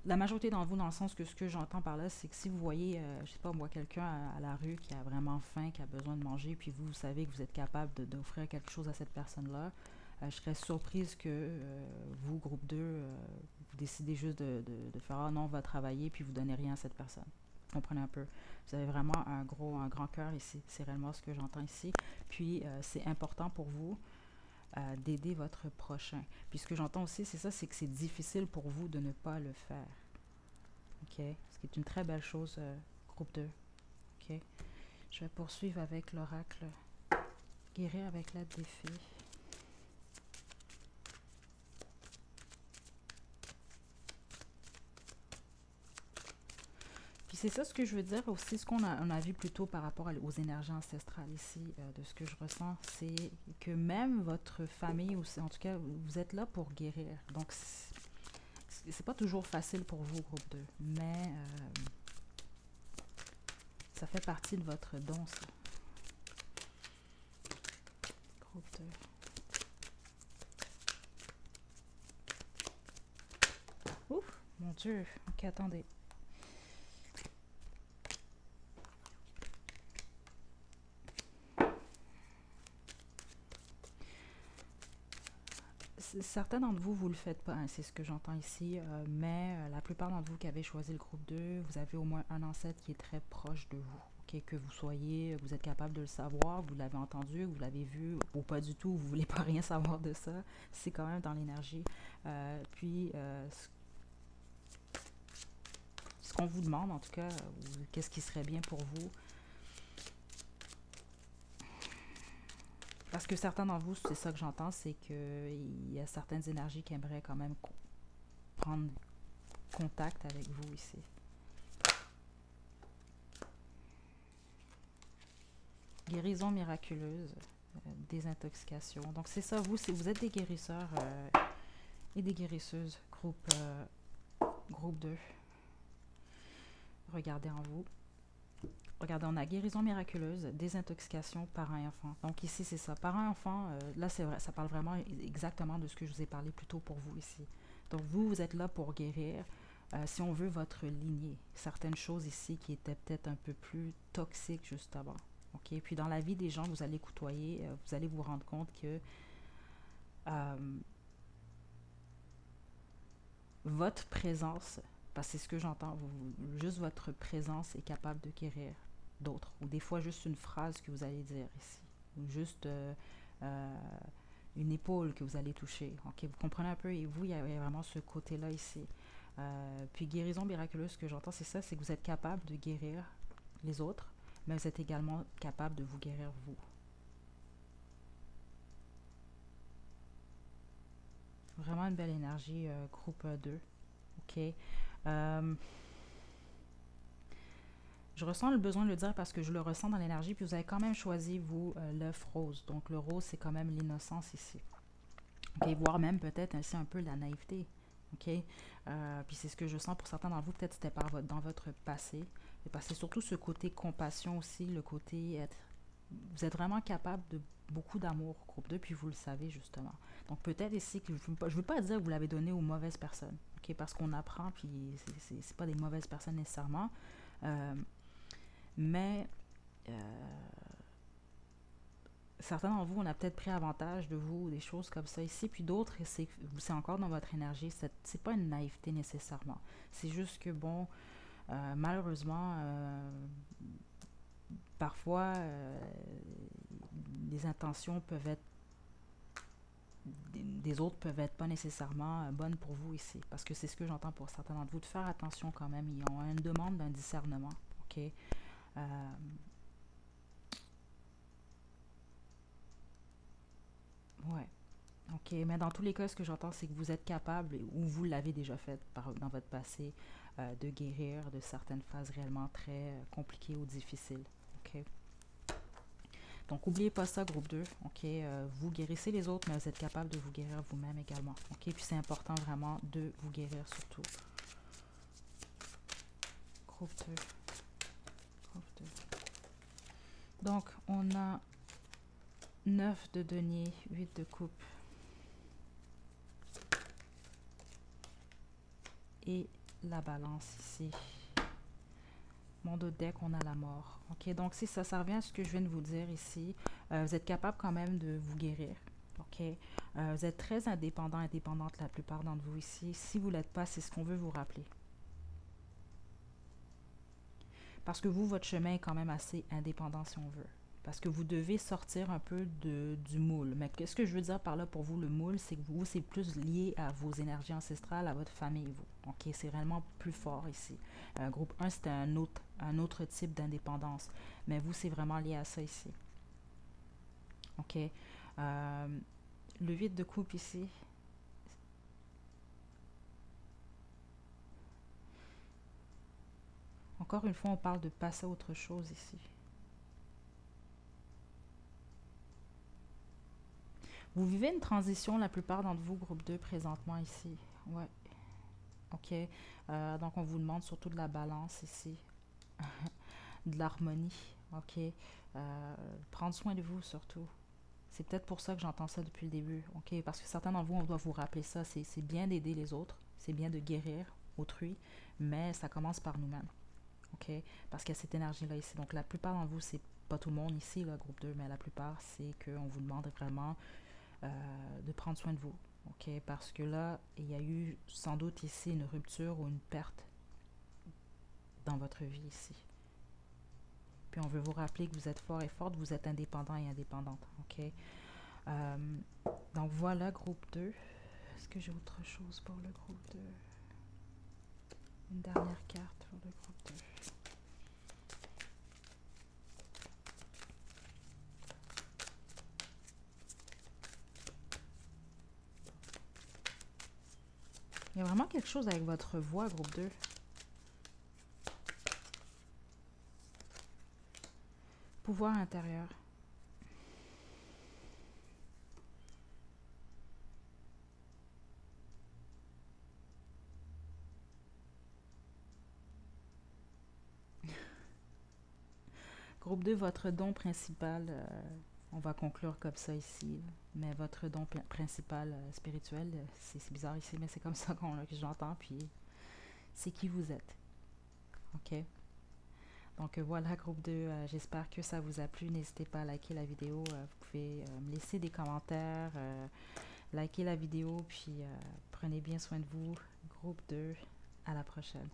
la majorité d'entre vous, dans le sens que ce que j'entends par là, c'est que si vous voyez, je sais pas, moi, quelqu'un à la rue qui a vraiment faim, qui a besoin de manger, puis vous savez que vous êtes capable d'offrir quelque chose à cette personne-là, je serais surprise que vous, groupe 2, vous décidez juste de faire « Ah non, on va travailler », puis vous ne donnez rien à cette personne. Vous comprenez un peu? Vous avez vraiment un grand cœur ici. C'est réellement ce que j'entends ici. Puis, c'est important pour vous d'aider votre prochain. Puis ce que j'entends aussi, c'est ça, c'est que c'est difficile pour vous de ne pas le faire. OK? Ce qui est une très belle chose, groupe 2. OK? Je vais poursuivre avec l'oracle. Guérir avec l'aide des fées. Puis c'est ça ce que je veux dire aussi, ce qu'on a vu plus tôt par rapport aux énergies ancestrales ici, de ce que je ressens, c'est que même votre famille, ou en tout cas, vous êtes là pour guérir. Donc, c'est pas toujours facile pour vous, groupe 2, mais ça fait partie de votre don, ça. Groupe 2. Ouf, mon Dieu. Ok, attendez. Certains d'entre vous, vous ne le faites pas, hein, c'est ce que j'entends ici, mais la plupart d'entre vous qui avez choisi le groupe 2, vous avez au moins un ancêtre qui est très proche de vous. ok? Que vous soyez, vous êtes capable de le savoir, vous l'avez entendu, vous l'avez vu, ou pas du tout, vous voulez pas rien savoir de ça, c'est quand même dans l'énergie. Ce qu'on vous demande, en tout cas, qu'est-ce qui serait bien pour vous, parce que certains d'entre vous, c'est ça que j'entends, c'est qu'il y a certaines énergies qui aimeraient quand même prendre contact avec vous ici. Guérison miraculeuse, désintoxication. Donc c'est ça, vous êtes des guérisseurs et des guérisseuses, groupe 2. Regardez en vous. Regardez, on a guérison miraculeuse, désintoxication, parent et enfant. Donc ici, c'est ça. Parent et enfant, là, c'est vrai, ça parle vraiment exactement de ce que je vous ai parlé plus tôt pour vous ici. Donc vous êtes là pour guérir, si on veut, votre lignée. Certaines choses ici qui étaient peut-être un peu plus toxiques, justement. OK? Puis dans la vie des gens que vous allez côtoyer, vous allez vous rendre compte que votre présence, parce que c'est ce que j'entends, juste votre présence est capable de guérir d'autres. Ou des fois, juste une phrase que vous allez dire ici. Ou juste une épaule que vous allez toucher. OK? Vous comprenez un peu? Et vous, il y a vraiment ce côté-là ici. Puis guérison miraculeuse, ce que j'entends, c'est ça, c'est que vous êtes capable de guérir les autres, mais vous êtes également capable de vous guérir vous. Vraiment une belle énergie, groupe 2. OK? Je ressens le besoin de le dire parce que je le ressens dans l'énergie, puis vous avez quand même choisi, vous, l'œuf rose. Donc le rose, c'est quand même l'innocence ici. OK? Voire même peut-être ainsi un peu la naïveté. OK? Puis c'est ce que je sens pour certains d'entre vous, peut-être c'était dans votre passé. Parce que c'est surtout ce côté compassion aussi, le côté être. Vous êtes vraiment capable de beaucoup d'amour, groupe 2, puis vous le savez justement. Donc peut-être ici que je ne veux pas dire que vous l'avez donné aux mauvaises personnes, ok? Parce qu'on apprend, puis c'est pas des mauvaises personnes nécessairement, mais certains d'entre vous, on a peut-être pris avantage de vous, des choses comme ça ici, puis d'autres, c'est encore dans votre énergie, c'est pas une naïveté nécessairement. C'est juste que, bon, malheureusement, parfois, les intentions peuvent être des autres peuvent être pas nécessairement bonnes pour vous ici, parce que c'est ce que j'entends pour certains d'entre vous, de faire attention quand même. Ils ont une demande d'un discernement, ok? Ouais, ok, mais dans tous les cas, ce que j'entends, c'est que vous êtes capable, ou vous l'avez déjà fait dans votre passé, de guérir de certaines phases réellement très compliquées ou difficiles, ok? Donc, n'oubliez pas ça, groupe 2, ok? Vous guérissez les autres, mais vous êtes capable de vous guérir vous-même également, ok? Puis c'est important vraiment de vous guérir surtout. Groupe 2. Groupe 2. Donc, on a 9 de denier, 8 de coupe. Et la balance ici. Mon dos de deck, on a la mort. Ok, donc si ça revient à ce que je viens de vous dire ici. Vous êtes capable quand même de vous guérir. Ok, vous êtes très indépendant, indépendante la plupart d'entre vous ici. Si vous ne l'êtes pas, c'est ce qu'on veut vous rappeler. Parce que vous, votre chemin est quand même assez indépendant si on veut. Parce que vous devez sortir un peu du moule. Mais qu'est-ce que je veux dire par là pour vous, le moule, c'est que vous, c'est plus lié à vos énergies ancestrales, à votre famille, vous. Ok, c'est réellement plus fort ici. Groupe 1, c'était un autre type d'indépendance. Mais vous, c'est vraiment lié à ça ici. Ok. Le 8 de coupe ici. Encore une fois, on parle de passer à autre chose ici. Vous vivez une transition, la plupart d'entre vous, groupe 2, présentement ici. Ouais. OK. Donc, on vous demande surtout de la balance ici. De l'harmonie. OK. Prendre soin de vous, surtout. C'est peut-être pour ça que j'entends ça depuis le début. OK. Parce que certains d'entre vous, on doit vous rappeler ça. C'est bien d'aider les autres. C'est bien de guérir autrui. Mais ça commence par nous-mêmes. OK. Parce qu'il y a cette énergie-là ici. Donc, la plupart d'entre vous, c'est pas tout le monde ici, là, groupe 2, mais la plupart, c'est qu'on vous demande vraiment de prendre soin de vous. OK? Parce que là, il y a eu sans doute ici une rupture ou une perte dans votre vie ici. Puis on veut vous rappeler que vous êtes fort et forte, vous êtes indépendant et indépendante. OK? Euh, donc voilà, groupe 2. Est-ce que j'ai autre chose pour le groupe 2? Une dernière carte pour le groupe 2. Il y a vraiment quelque chose avec votre voix, groupe 2. Pouvoir intérieur. Groupe 2, votre don principal, on va conclure comme ça ici, mais votre don principal spirituel, c'est bizarre ici, mais c'est comme ça que j'entends, puis c'est qui vous êtes. OK? Donc voilà, groupe 2, j'espère que ça vous a plu. N'hésitez pas à liker la vidéo. Vous pouvez me laisser des commentaires, liker la vidéo, puis prenez bien soin de vous. Groupe 2, à la prochaine.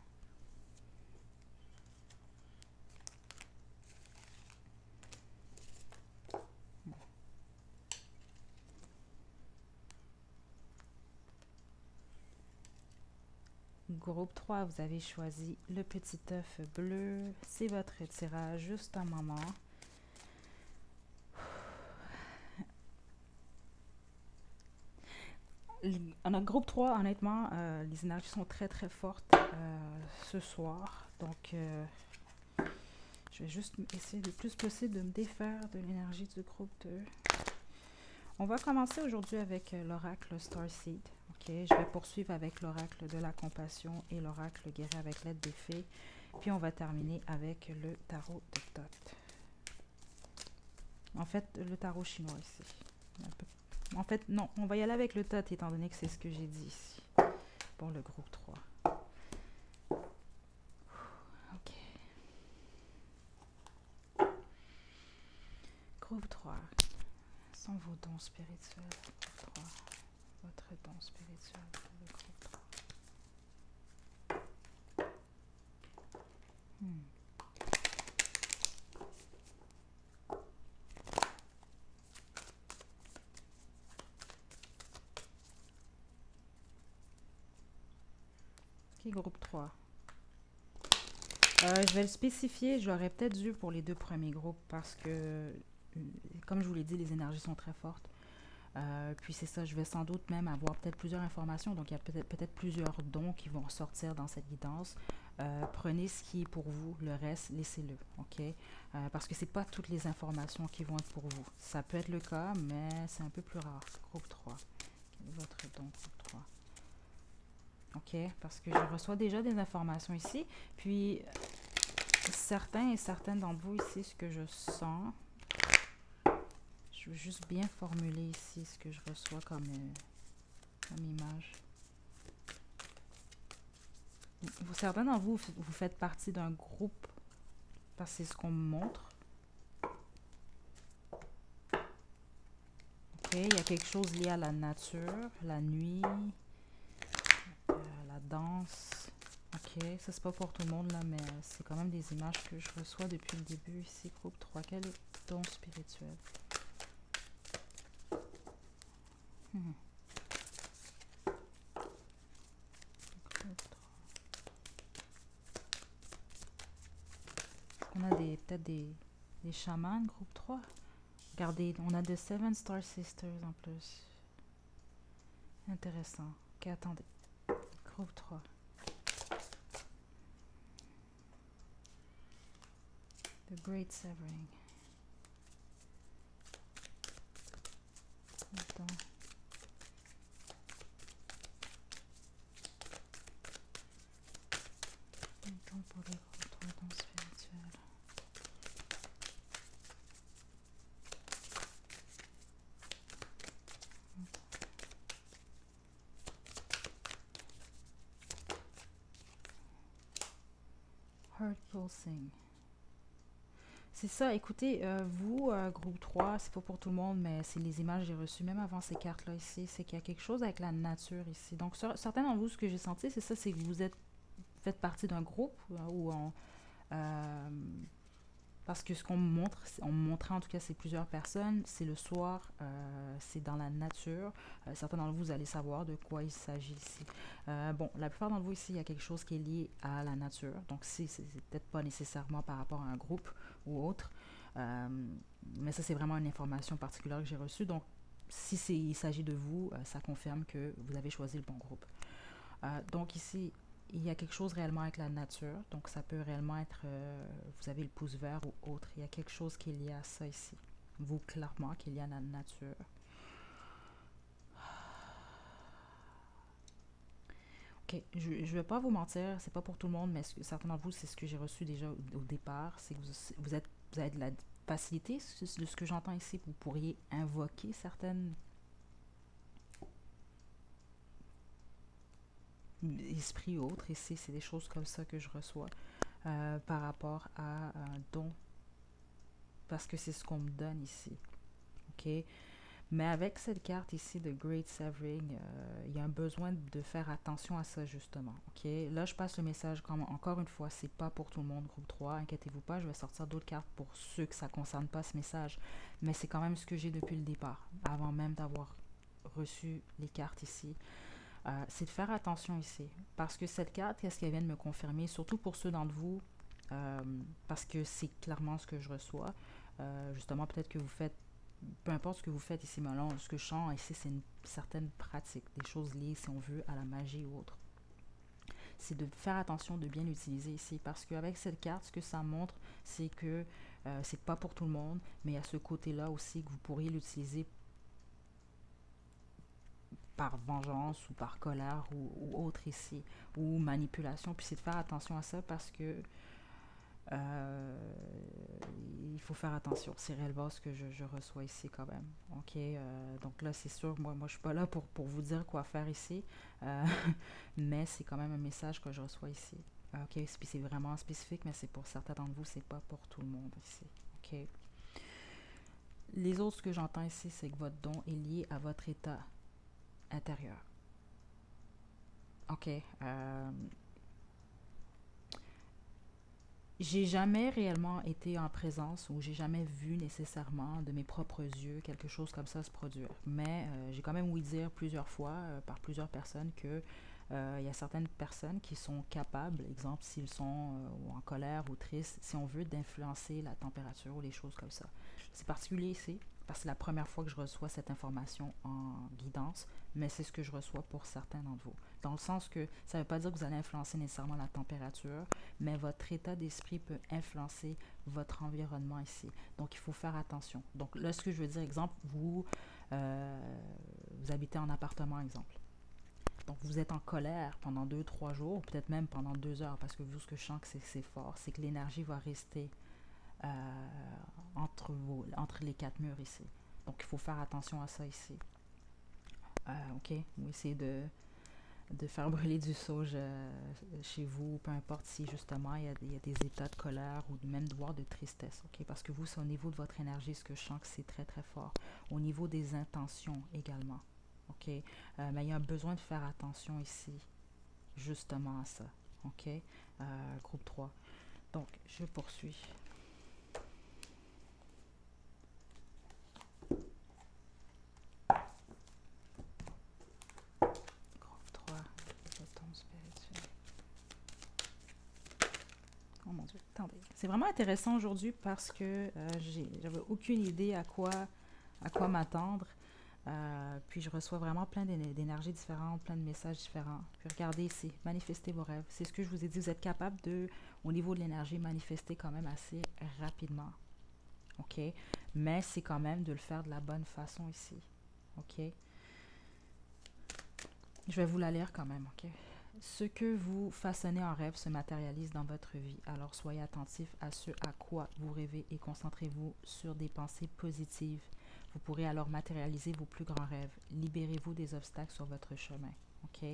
Groupe 3, vous avez choisi le petit œuf bleu. C'est votre tirage, juste un moment. En groupe 3, honnêtement, les énergies sont très très fortes ce soir. Donc, je vais juste essayer le plus possible de me défaire de l'énergie du groupe 2. On va commencer aujourd'hui avec l'oracle Starseed. Okay? Je vais poursuivre avec l'oracle de la compassion et l'oracle guéri avec l'aide des fées. Puis on va terminer avec le tarot de Thoth. En fait, le tarot chinois ici. En fait, non, on va y aller avec le Thoth étant donné que c'est ce que j'ai dit ici pour le groupe 3. OK. Groupe 3. Sont vos dons spirituels, groupe 3. Votre don spirituel pour le groupe 3. OK, groupe 3. Je vais le spécifier, je l'aurais peut-être dû pour les deux premiers groupes parce que, comme je vous l'ai dit, les énergies sont très fortes. Puis c'est ça, je vais sans doute même avoir peut-être plusieurs informations, donc il y a peut-être plusieurs dons qui vont ressortir dans cette guidance. Prenez ce qui est pour vous, le reste, laissez-le, OK? Parce que c'est pas toutes les informations qui vont être pour vous. Ça peut être le cas, mais c'est un peu plus rare. Groupe 3. Quel est votre don, groupe 3? OK? Parce que je reçois déjà des informations ici. Puis, certains et certaines d'entre vous ici, ce que je sens, je veux juste bien formuler ici ce que je reçois comme image. Certains d'entre vous, vous faites partie d'un groupe, parce que c'est ce qu'on me montre. OK? Il y a quelque chose lié à la nature, la nuit, la danse. OK, ça c'est pas pour tout le monde là, mais c'est quand même des images que je reçois depuis le début ici, groupe 3. Quel don spirituel? On a peut-être des chamans, groupe 3. Regardez, on a de Seven Star Sisters en plus. Intéressant. Ok, attendez. Groupe 3. The Great Severing. Attends. Attends pour le groupe 3 dons spirituels. Heart Pulsing. C'est ça, écoutez, vous, groupe 3, c'est pas pour tout le monde, mais c'est les images que j'ai reçues, même avant ces cartes-là ici, c'est qu'il y a quelque chose avec la nature ici. Donc, certains d'entre vous, ce que j'ai senti, c'est ça, c'est que vous faites partie d'un groupe où on... Parce que ce qu'on me montre, on me montrait en tout cas, c'est plusieurs personnes, c'est le soir, c'est dans la nature. Certains d'entre vous, vous allez savoir de quoi il s'agit ici. Bon, la plupart d'entre vous ici, il y a quelque chose qui est lié à la nature. Donc, c'est peut-être pas nécessairement par rapport à un groupe ou autre. Euh, mais ça, c'est vraiment une information particulière que j'ai reçue. Donc, si il s'agit de vous, ça confirme que vous avez choisi le bon groupe. Donc ici, il y a quelque chose réellement avec la nature. Donc ça peut réellement être, vous avez le pouce vert ou autre. Il y a quelque chose qui est lié à ça ici. Vous, clairement, qui est lié à la nature. Ok, je ne vais pas vous mentir, c'est pas pour tout le monde, mais certains d'entre vous, c'est ce que j'ai reçu déjà au départ. C'est que vous avez de la facilité, de ce que j'entends ici. Vous pourriez invoquer certaines esprits ou autres. Ici, c'est des choses comme ça que je reçois par rapport à un don, parce que c'est ce qu'on me donne ici. OK? Mais avec cette carte ici de Great Severing, il y a un besoin de faire attention à ça justement. OK? Là, je passe le message comme encore une fois, c'est pas pour tout le monde, groupe 3, inquiétez-vous pas, je vais sortir d'autres cartes pour ceux que ça concerne pas ce message. Mais c'est quand même ce que j'ai depuis le départ, avant même d'avoir reçu les cartes ici. C'est de faire attention ici. Parce que cette carte, qu'est-ce qu'elle vient de me confirmer, surtout pour ceux d'entre vous, parce que c'est clairement ce que je reçois. Justement, peut-être que vous faites, peu importe ce que vous faites ici, mais là, ce que je sens ici, c'est une certaine pratique, des choses liées, si on veut, à la magie ou autre. C'est de faire attention, de bien l'utiliser ici, parce qu'avec cette carte, ce que ça montre, c'est que c'est pas pour tout le monde, mais il y a ce côté-là aussi que vous pourriez l'utiliser par vengeance ou par colère ou autre ici, ou manipulation. Puis c'est de faire attention à ça parce que il faut faire attention. C'est réellement ce que je reçois ici quand même. Ok, donc là c'est sûr, moi je suis pas là pour vous dire quoi faire ici, euh, mais c'est quand même un message que je reçois ici. Ok, puis c'est vraiment spécifique, mais c'est pour certains d'entre vous, c'est pas pour tout le monde ici. Ok. Les autres, ce que j'entends ici, c'est que votre don est lié à votre état intérieur. Ok. J'ai jamais réellement été en présence ou j'ai jamais vu nécessairement de mes propres yeux quelque chose comme ça se produire. Mais j'ai quand même ouï dire plusieurs fois par plusieurs personnes que il y a certaines personnes qui sont capables, exemple s'ils sont en colère ou tristes, si on veut, d'influencer la température ou des choses comme ça. C'est particulier ici parce que c'est la première fois que je reçois cette information en guidance, mais c'est ce que je reçois pour certains d'entre vous. Dans le sens que ça ne veut pas dire que vous allez influencer nécessairement la température, mais votre état d'esprit peut influencer votre environnement ici. Donc, il faut faire attention. Donc, là, ce que je veux dire, exemple, vous habitez en appartement, exemple. Donc, vous êtes en colère pendant 2, 3 jours, peut-être même pendant 2 heures, parce que vu ce que je sens que c'est fort, c'est que l'énergie va rester entre les quatre murs ici. Donc, il faut faire attention à ça ici. OK? Vous essayez de faire brûler du sauge chez vous, peu importe si justement il y a des états de colère ou même voire de tristesse, ok? Parce que vous, c'est au niveau de votre énergie, ce que je sens que c'est très très fort. Au niveau des intentions également, ok? Mais il y a un besoin de faire attention ici, justement à ça, ok? Groupe 3. Donc, je poursuis. Groupe 3, bâton spirituel. Oh mon Dieu, attendez. C'est vraiment intéressant aujourd'hui parce que j'avais aucune idée à quoi m'attendre. Puis je reçois vraiment plein d'énergies différentes, plein de messages différents. Puis regardez ici, manifestez vos rêves. C'est ce que je vous ai dit, vous êtes capable de, au niveau de l'énergie, manifester quand même assez rapidement. OK? Mais c'est quand même de le faire de la bonne façon ici. OK? Je vais vous la lire quand même, OK? Ce que vous façonnez en rêve se matérialise dans votre vie. Alors soyez attentif à ce à quoi vous rêvez et concentrez-vous sur des pensées positives. Vous pourrez alors matérialiser vos plus grands rêves. Libérez-vous des obstacles sur votre chemin. OK?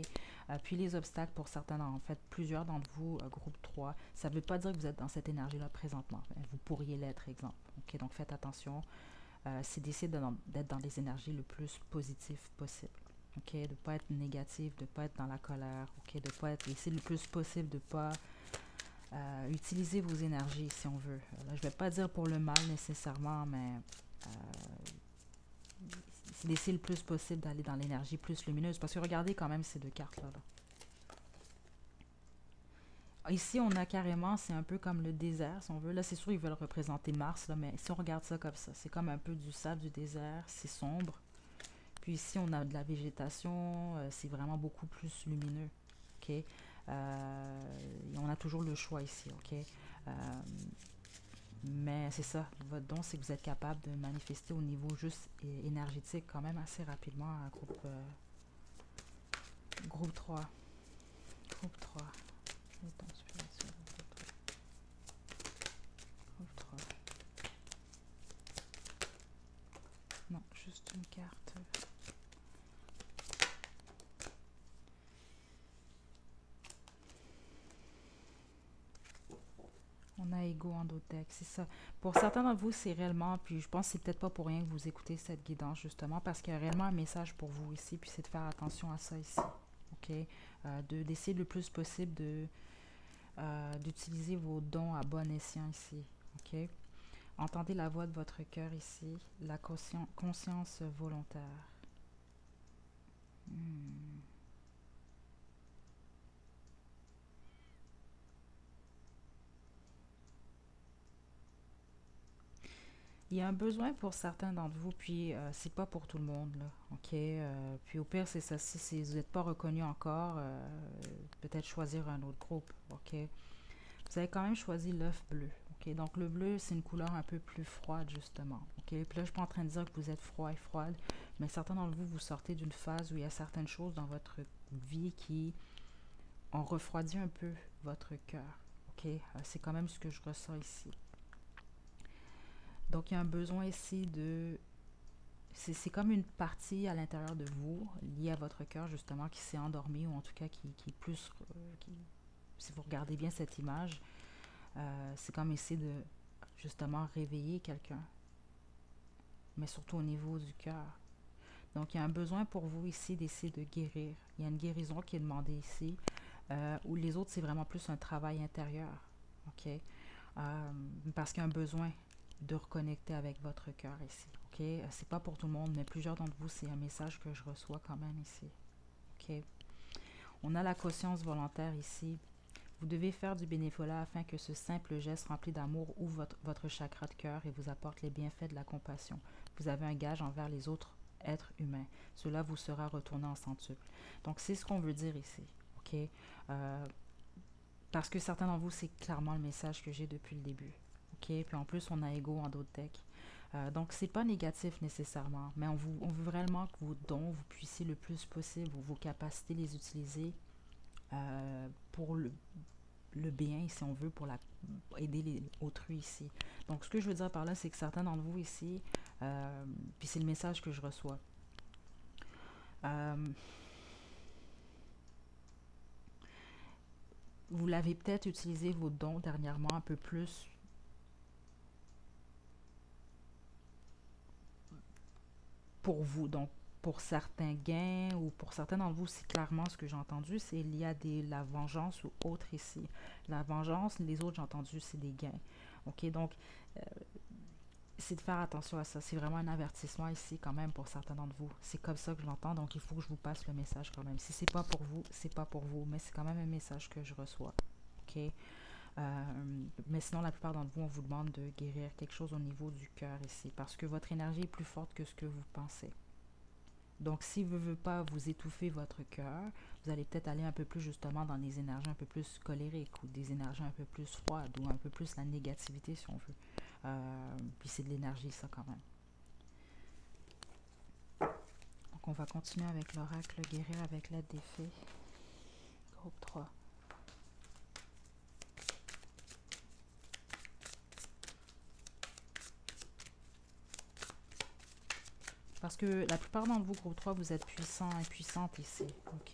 Puis les obstacles, pour certains, en fait, plusieurs d'entre vous, groupe 3, ça ne veut pas dire que vous êtes dans cette énergie-là présentement. Vous pourriez l'être, exemple. OK? Donc faites attention. C'est d'essayer d'être dans les énergies le plus positives possible. OK, de ne pas être négatif, de ne pas être dans la colère, OK, de ne pas être, essayer le plus possible de ne pas Utilisez vos énergies si on veut. Là, je ne vais pas dire pour le mal nécessairement, mais laissez le plus possible d'aller dans l'énergie plus lumineuse. Parce que regardez quand même ces deux cartes-là. Ici, on a carrément, c'est un peu comme le désert, si on veut. Là, c'est sûr, ils veulent représenter Mars, là, mais si on regarde ça comme ça, c'est comme un peu du sable du désert, c'est sombre. Puis ici, on a de la végétation, c'est vraiment beaucoup plus lumineux. OK? Et on a toujours le choix ici, OK? Mais c'est ça, votre don, c'est que vous êtes capable de manifester au niveau juste énergétique quand même assez rapidement à groupe 3. Groupe 3. Groupe 3. Non, juste une carte. On a Ego en d'autres decks, c'est ça. Pour certains d'entre vous, c'est réellement, puis je pense que c'est peut-être pas pour rien que vous écoutez cette guidance, justement, parce qu'il y a réellement un message pour vous ici, puis c'est de faire attention à ça ici, OK? D'essayer le plus possible d'utiliser vos dons à bon escient ici, OK? Entendez la voix de votre cœur ici, la conscience volontaire. Il y a un besoin pour certains d'entre vous, puis c'est pas pour tout le monde, là, OK? Puis au pire, c'est ça, si vous n'êtes pas reconnu encore, peut-être choisir un autre groupe, OK? Vous avez quand même choisi l'œuf bleu, OK? Donc le bleu, c'est une couleur un peu plus froide, justement, OK? Puis là, je ne suis pas en train de dire que vous êtes froid et froide, mais certains d'entre vous, vous sortez d'une phase où il y a certaines choses dans votre vie qui ont refroidi un peu votre cœur, OK? C'est quand même ce que je ressens ici. Donc, il y a un besoin ici de... C'est comme une partie à l'intérieur de vous, liée à votre cœur, justement, qui s'est endormie, ou en tout cas qui est plus... si vous regardez bien cette image, c'est comme essayer de, justement, réveiller quelqu'un, mais surtout au niveau du cœur. Donc, il y a un besoin pour vous ici d'essayer de guérir. Il y a une guérison qui est demandée ici, où les autres, c'est vraiment plus un travail intérieur, OK? Parce qu'il y a un besoin de reconnecter avec votre cœur ici, ok? C'est pas pour tout le monde, mais plusieurs d'entre vous, c'est un message que je reçois quand même ici, ok? On a la conscience volontaire ici. Vous devez faire du bénévolat afin que ce simple geste rempli d'amour ouvre votre chakra de cœur et vous apporte les bienfaits de la compassion. Vous avez un gage envers les autres êtres humains. Cela vous sera retourné en centuple. Donc, c'est ce qu'on veut dire ici, ok? Parce que certains d'entre vous, c'est clairement le message que j'ai depuis le début. OK? Puis en plus, on a Ego en d'autres decks. Donc, c'est pas négatif nécessairement, mais on veut vraiment que vos dons, vous puissiez le plus possible, vos capacités, les utiliser pour le bien, si on veut, pour aider autrui ici. Donc, ce que je veux dire par là, c'est que certains d'entre vous ici, puis c'est le message que je reçois, vous l'avez peut-être utilisé vos dons dernièrement un peu plus pour vous. Donc, pour certains gains ou pour certains d'entre vous, c'est clairement ce que j'ai entendu, c'est il y a la vengeance ou autre ici. La vengeance, les autres, j'ai entendu, c'est des gains. OK, donc, c'est de faire attention à ça. C'est vraiment un avertissement ici quand même pour certains d'entre vous. C'est comme ça que je l'entends, donc il faut que je vous passe le message quand même. Si c'est pas pour vous, c'est pas pour vous, mais c'est quand même un message que je reçois. OK? Mais sinon, la plupart d'entre vous, on vous demande de guérir quelque chose au niveau du cœur ici, parce que votre énergie est plus forte que ce que vous pensez. Donc, si vous ne voulez pas vous étouffer votre cœur, vous allez peut-être aller un peu plus justement dans des énergies un peu plus colériques ou des énergies un peu plus froides ou un peu plus la négativité, si on veut. Puis c'est de l'énergie, ça, quand même. Donc, on va continuer avec l'oracle guérir avec l'aide des fées. Groupe 3. Parce que la plupart d'entre vous, groupe 3, vous êtes puissants et puissantes ici, ok?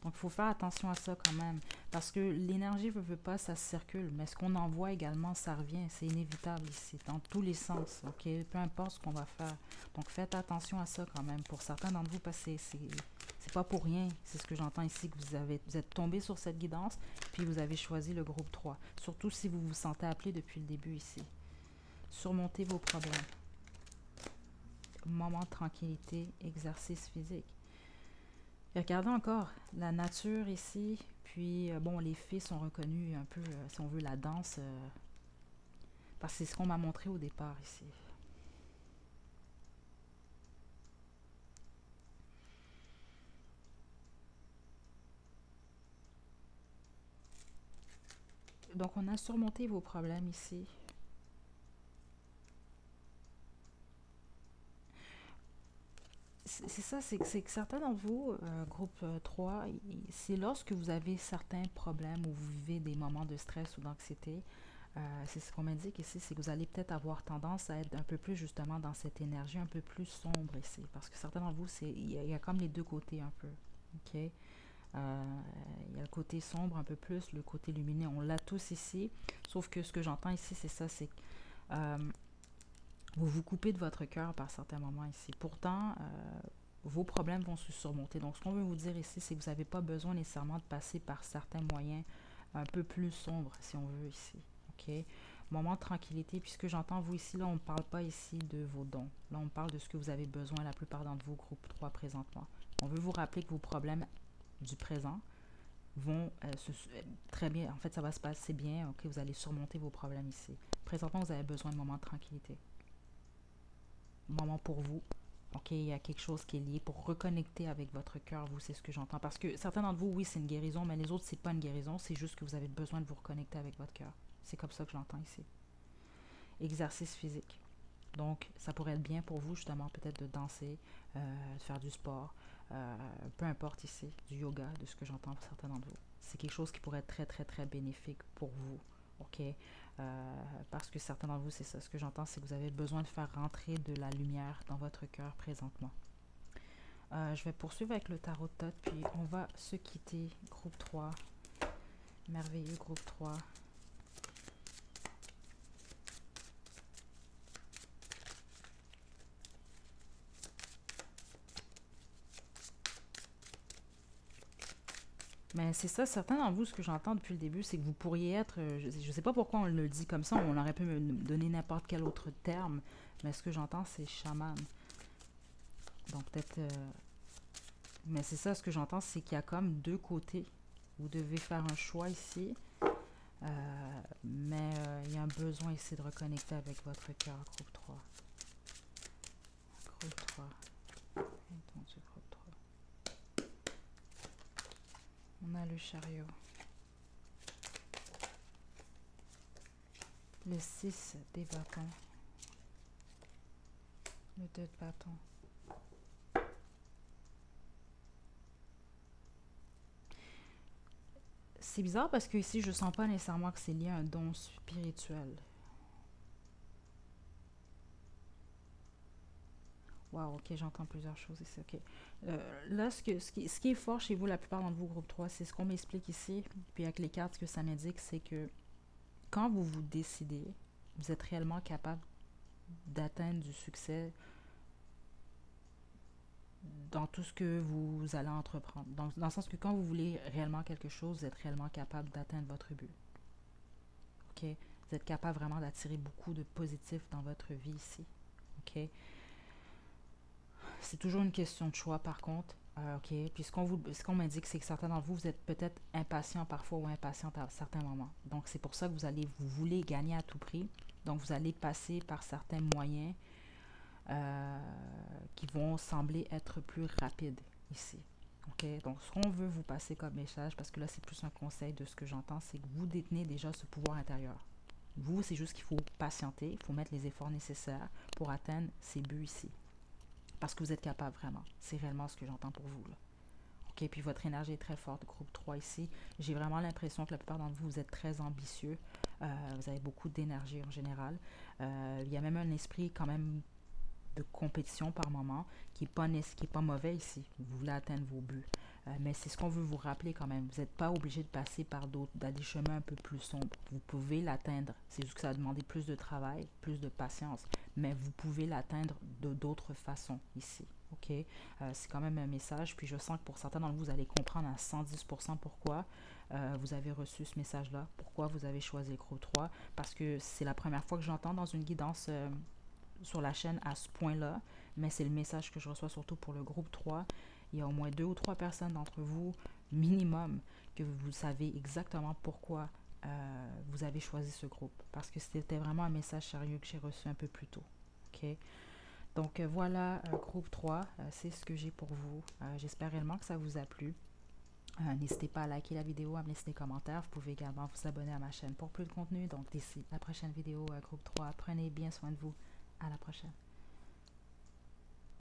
Donc, il faut faire attention à ça quand même. Parce que l'énergie, veut pas, ça circule. Mais ce qu'on envoie également, ça revient. C'est inévitable ici, dans tous les sens, ok? Peu importe ce qu'on va faire. Donc, faites attention à ça quand même. Pour certains d'entre vous, parce que c'est pas pour rien, c'est ce que j'entends ici, que vous êtes tombé sur cette guidance, puis vous avez choisi le groupe 3. Surtout si vous vous sentez appelé depuis le début ici. Surmontez vos problèmes. Moment de tranquillité, exercice physique. Et regardez encore la nature ici, puis bon, les fées sont reconnues un peu, si on veut, la danse, parce que c'est ce qu'on m'a montré au départ ici. Donc, on a surmonté vos problèmes ici. C'est ça, c'est que certains d'entre vous, groupe 3, c'est lorsque vous avez certains problèmes ou vous vivez des moments de stress ou d'anxiété, c'est ce qu'on m'indique ici, c'est que vous allez peut-être avoir tendance à être un peu plus justement dans cette énergie un peu plus sombre ici. Parce que certains d'entre vous, il y a comme les deux côtés un peu. OK? Il y a le côté sombre un peu plus, le côté lumineux, on l'a tous ici. Sauf que ce que j'entends ici, c'est ça, c'est que vous vous coupez de votre cœur par certains moments ici. Pourtant, vos problèmes vont se surmonter. Donc, ce qu'on veut vous dire ici, c'est que vous n'avez pas besoin nécessairement de passer par certains moyens un peu plus sombres, si on veut, ici. OK? Moment de tranquillité, puisque j'entends vous ici, là, on ne parle pas ici de vos dons. Là, on parle de ce que vous avez besoin, la plupart d'entre vous, groupe 3 présentement. On veut vous rappeler que vos problèmes du présent vont très bien, en fait, ça va se passer bien, ok, vous allez surmonter vos problèmes ici. Présentement, vous avez besoin de moments de tranquillité. Moment pour vous. Ok, il y a quelque chose qui est lié pour reconnecter avec votre cœur, vous, c'est ce que j'entends. Parce que certains d'entre vous, oui, c'est une guérison, mais les autres, c'est pas une guérison, c'est juste que vous avez besoin de vous reconnecter avec votre cœur. C'est comme ça que je l'entends ici. Exercice physique. Donc, ça pourrait être bien pour vous, justement, peut-être de danser, de faire du sport, peu importe ici, du yoga, de ce que j'entends pour certains d'entre vous. C'est quelque chose qui pourrait être très, très, très bénéfique pour vous. OK? Parce que certains d'entre vous, c'est ça. Ce que j'entends, c'est que vous avez besoin de faire rentrer de la lumière dans votre cœur présentement. Je vais poursuivre avec le tarot de Thoth, puis on va se quitter. Groupe 3. Merveilleux groupe 3. Mais c'est ça, certains d'entre vous, ce que j'entends depuis le début, c'est que vous pourriez être, je ne sais pas pourquoi on le dit comme ça, on aurait pu me donner n'importe quel autre terme, mais ce que j'entends, c'est chaman. Donc peut-être, mais c'est ça, ce que j'entends, c'est qu'il y a comme deux côtés. Vous devez faire un choix ici, mais il y a un besoin ici de reconnecter avec votre cœur, groupe 3. Groupe 3. Entendu, groupe 3. On a le chariot. Le 6 des bâtons. Le 2 de bâtons. C'est bizarre parce que ici, je sens pas nécessairement que c'est lié à un don spirituel. Wow, ok, j'entends plusieurs choses ici. Ok. Là, ce qui est fort chez vous, la plupart d'entre vous, groupe 3, c'est ce qu'on m'explique ici. Puis avec les cartes, ce que ça m'indique, c'est que quand vous vous décidez, vous êtes réellement capable d'atteindre du succès dans tout ce que vous allez entreprendre. Donc, dans le sens que quand vous voulez réellement quelque chose, vous êtes réellement capable d'atteindre votre but. OK? Vous êtes capable vraiment d'attirer beaucoup de positif dans votre vie ici. OK? C'est toujours une question de choix, par contre. OK? Puis ce qu'on m'indique, c'est que certains d'entre vous, vous êtes peut-être impatients parfois ou impatientes à certains moments. Donc, c'est pour ça que vous voulez gagner à tout prix. Donc, vous allez passer par certains moyens qui vont sembler être plus rapides ici. OK? Donc, ce qu'on veut vous passer comme message, parce que là, c'est plus un conseil de ce que j'entends, c'est que vous détenez déjà ce pouvoir intérieur. Vous, c'est juste qu'il faut patienter, il faut mettre les efforts nécessaires pour atteindre ces buts ici. Parce que vous êtes capable vraiment. C'est réellement ce que j'entends pour vous, là. OK? Puis votre énergie est très forte, groupe 3 ici. J'ai vraiment l'impression que la plupart d'entre vous, vous êtes très ambitieux. Vous avez beaucoup d'énergie en général. Il y a même un esprit quand même de compétition par moment qui est pas mauvais ici. Vous voulez atteindre vos buts. Mais c'est ce qu'on veut vous rappeler quand même. Vous n'êtes pas obligé de passer par des chemins un peu plus sombres. Vous pouvez l'atteindre. C'est juste que ça va demander plus de travail, plus de patience. Mais vous pouvez l'atteindre de d'autres façons ici. OK? C'est quand même un message, puis je sens que pour certains d'entre vous, vous allez comprendre à 110% pourquoi vous avez reçu ce message-là, pourquoi vous avez choisi le groupe 3, parce que c'est la première fois que j'entends dans une guidance sur la chaîne à ce point-là, mais c'est le message que je reçois surtout pour le groupe 3. Il y a au moins 2 ou 3 personnes d'entre vous, minimum, que vous savez exactement pourquoi vous avez choisi ce groupe. Parce que c'était vraiment un message sérieux que j'ai reçu un peu plus tôt. OK? Donc voilà, groupe 3, c'est ce que j'ai pour vous. J'espère réellement que ça vous a plu. N'hésitez pas à liker la vidéo, à me laisser des commentaires. Vous pouvez également vous abonner à ma chaîne pour plus de contenu. Donc d'ici la prochaine vidéo, groupe 3, prenez bien soin de vous. À la prochaine.